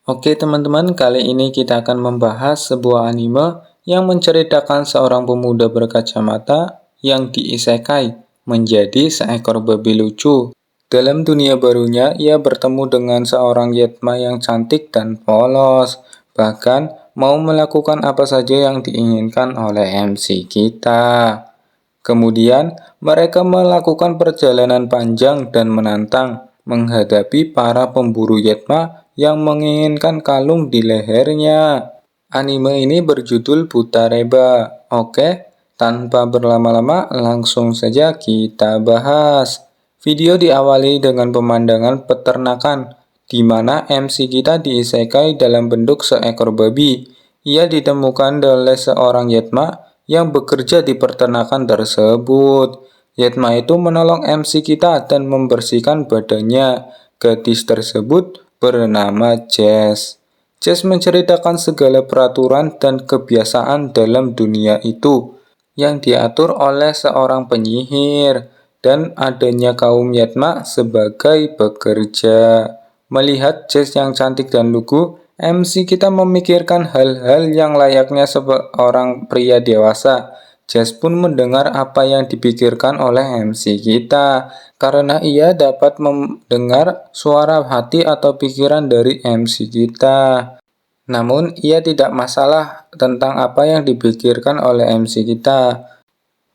Oke teman-teman, kali ini kita akan membahas sebuah anime yang menceritakan seorang pemuda berkacamata yang diisekai menjadi seekor babi lucu. Dalam dunia barunya, ia bertemu dengan seorang Yetma yang cantik dan polos, bahkan mau melakukan apa saja yang diinginkan oleh MC kita. Kemudian, mereka melakukan perjalanan panjang dan menantang, menghadapi para pemburu Yetma yang menginginkan kalung di lehernya. Anime ini berjudul Butareba. Oke, tanpa berlama-lama, langsung saja kita bahas. Video diawali dengan pemandangan peternakan, di mana MC kita diisekai dalam bentuk seekor babi. Ia ditemukan oleh seorang Yetma yang bekerja di peternakan tersebut. Yetma itu menolong MC kita dan membersihkan badannya. Gadis tersebut bernama Jess. Jess menceritakan segala peraturan dan kebiasaan dalam dunia itu yang diatur oleh seorang penyihir dan adanya kaum Yetma sebagai pekerja. Melihat Jess yang cantik dan lugu, MC kita memikirkan hal-hal yang layaknya seorang pria dewasa. Jess pun mendengar apa yang dipikirkan oleh MC kita, karena ia dapat mendengar suara hati atau pikiran dari MC kita. Namun, ia tidak masalah tentang apa yang dipikirkan oleh MC kita.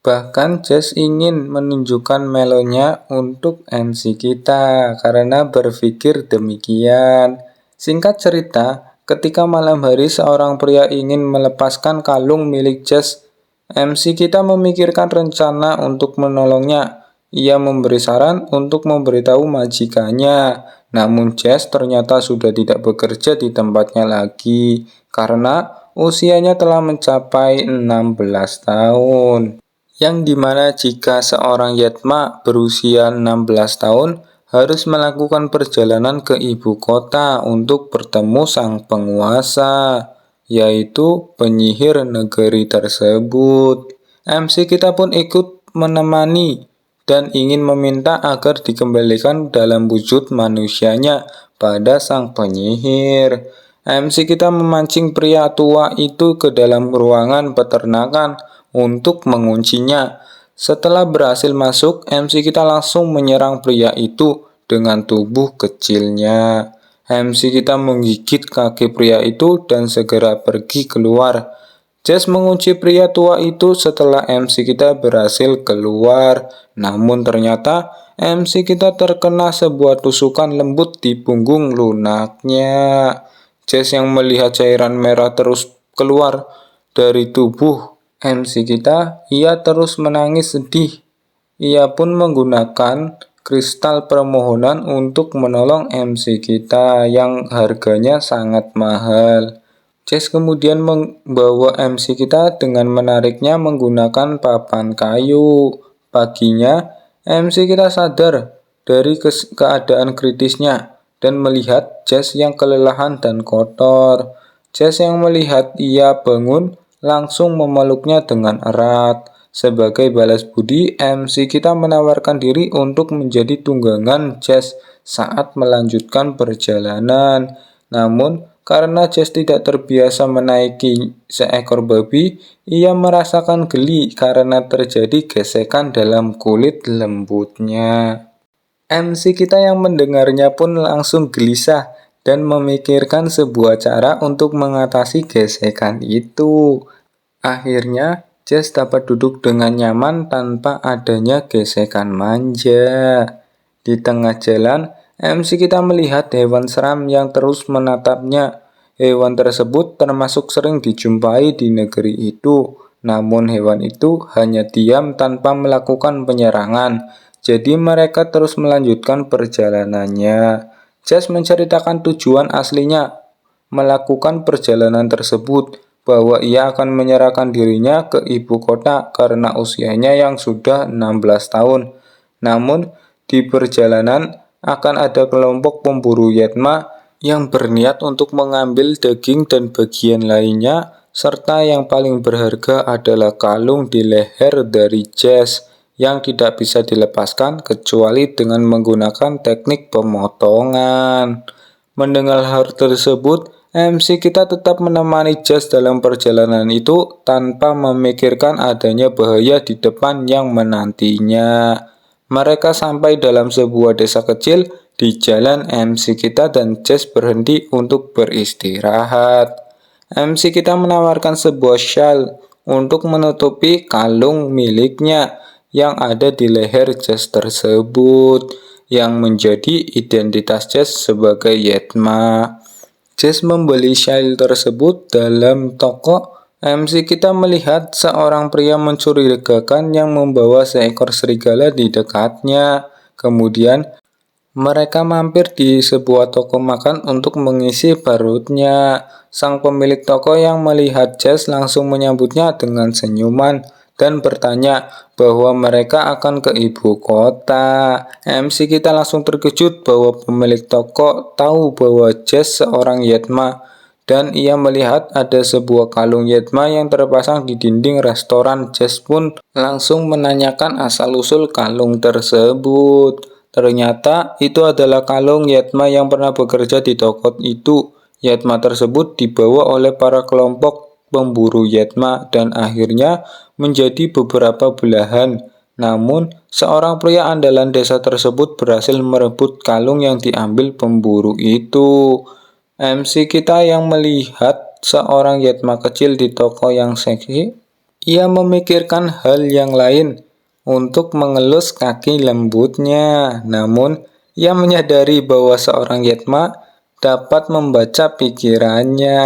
Bahkan Jess ingin menunjukkan melonya untuk MC kita karena berpikir demikian. Singkat cerita, ketika malam hari seorang pria ingin melepaskan kalung milik Jess, MC kita memikirkan rencana untuk menolongnya. Ia memberi saran untuk memberitahu majikannya. Namun Jess ternyata sudah tidak bekerja di tempatnya lagi karena usianya telah mencapai 16 tahun. Yang dimana jika seorang Yetma berusia 16 tahun harus melakukan perjalanan ke ibu kota untuk bertemu sang penguasa, yaitu penyihir negeri tersebut. MC kita pun ikut menemani dan ingin meminta agar dikembalikan dalam wujud manusianya pada sang penyihir. MC kita memancing pria tua itu ke dalam ruangan peternakan untuk menguncinya. Setelah berhasil masuk, MC kita langsung menyerang pria itu dengan tubuh kecilnya. MC kita menggigit kaki pria itu dan segera pergi keluar. Jess mengunci pria tua itu setelah MC kita berhasil keluar. Namun ternyata MC kita terkena sebuah tusukan lembut di punggung lunaknya. Jess yang melihat cairan merah terus keluar dari tubuh MC kita, ia terus menangis sedih. Ia pun menggunakan kristal permohonan untuk menolong MC kita yang harganya sangat mahal. Jess kemudian membawa MC kita dengan menariknya menggunakan papan kayu. Paginya, MC kita sadar dari keadaan kritisnya dan melihat Jess yang kelelahan dan kotor. Jess yang melihat ia bangun langsung memeluknya dengan erat. Sebagai balas budi, MC kita menawarkan diri untuk menjadi tunggangan Jess saat melanjutkan perjalanan. Namun, karena Jess tidak terbiasa menaiki seekor babi, ia merasakan geli karena terjadi gesekan dalam kulit lembutnya. MC kita yang mendengarnya pun langsung gelisah dan memikirkan sebuah cara untuk mengatasi gesekan itu. Akhirnya, Jess dapat duduk dengan nyaman tanpa adanya gesekan manja. Di tengah jalan, MC kita melihat hewan seram yang terus menatapnya. Hewan tersebut termasuk sering dijumpai di negeri itu. Namun hewan itu hanya diam tanpa melakukan penyerangan. Jadi mereka terus melanjutkan perjalanannya. Jess menceritakan tujuan aslinya melakukan perjalanan tersebut, bahwa ia akan menyerahkan dirinya ke ibu kota karena usianya yang sudah 16 tahun. Namun, di perjalanan akan ada kelompok pemburu Yetma yang berniat untuk mengambil daging dan bagian lainnya, serta yang paling berharga adalah kalung di leher dari Jess yang tidak bisa dilepaskan kecuali dengan menggunakan teknik pemotongan. Mendengar hal tersebut, MC kita tetap menemani Jess dalam perjalanan itu tanpa memikirkan adanya bahaya di depan yang menantinya. Mereka sampai dalam sebuah desa kecil. Di jalan, MC kita dan Jess berhenti untuk beristirahat. MC kita menawarkan sebuah shawl untuk menutupi kalung miliknya yang ada di leher Jess tersebut, yang menjadi identitas Jess sebagai Yetma. Jess membeli shawl tersebut dalam toko. MC kita melihat seorang pria mencurigakan yang membawa seekor serigala di dekatnya. Kemudian mereka mampir di sebuah toko makan untuk mengisi perutnya. Sang pemilik toko yang melihat Jess langsung menyambutnya dengan senyuman dan bertanya bahwa mereka akan ke ibu kota. MC kita langsung terkejut bahwa pemilik toko tahu bahwa Jess seorang Yetma dan ia melihat ada sebuah kalung Yetma yang terpasang di dinding restoran. Jess pun langsung menanyakan asal-usul kalung tersebut. Ternyata itu adalah kalung Yetma yang pernah bekerja di toko itu. Yetma tersebut dibawa oleh para kelompok pemburu Yetma dan akhirnya menjadi beberapa belahan. Namun, seorang pria andalan desa tersebut berhasil merebut kalung yang diambil pemburu itu. MC kita yang melihat seorang Yetma kecil di toko yang seksi, ia memikirkan hal yang lain untuk mengelus kaki lembutnya. Namun, ia menyadari bahwa seorang Yetma dapat membaca pikirannya.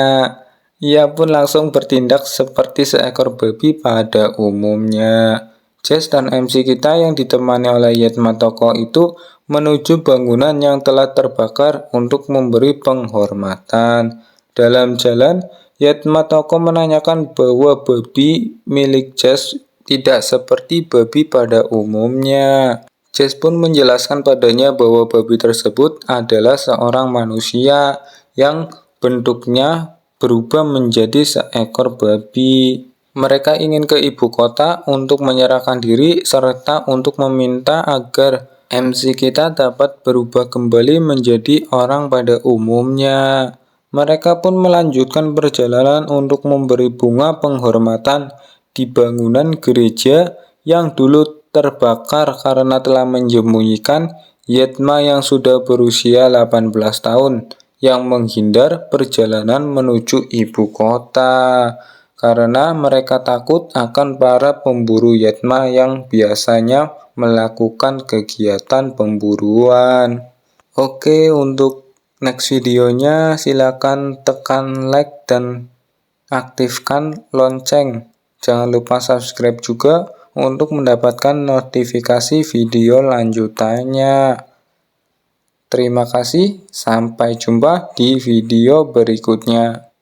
Ia pun langsung bertindak seperti seekor babi pada umumnya. Jess dan MC kita yang ditemani oleh Yetma toko itu menuju bangunan yang telah terbakar untuk memberi penghormatan. Dalam jalan, Yetma toko menanyakan bahwa babi milik Jess tidak seperti babi pada umumnya. Jess pun menjelaskan padanya bahwa babi tersebut adalah seorang manusia yang bentuknya berubah menjadi seekor babi. Mereka ingin ke ibu kota untuk menyerahkan diri serta untuk meminta agar MC kita dapat berubah kembali menjadi orang pada umumnya. Mereka pun melanjutkan perjalanan untuk memberi bunga penghormatan di bangunan gereja yang dulu terbakar karena telah menyembunyikan Yetma yang sudah berusia 18 tahun yang menghindar perjalanan menuju ibu kota karena mereka takut akan para pemburu Yetma yang biasanya melakukan kegiatan pemburuan. Oke, untuk next videonya silakan tekan like dan aktifkan lonceng. Jangan lupa subscribe juga untuk mendapatkan notifikasi video lanjutannya. Terima kasih, sampai jumpa di video berikutnya.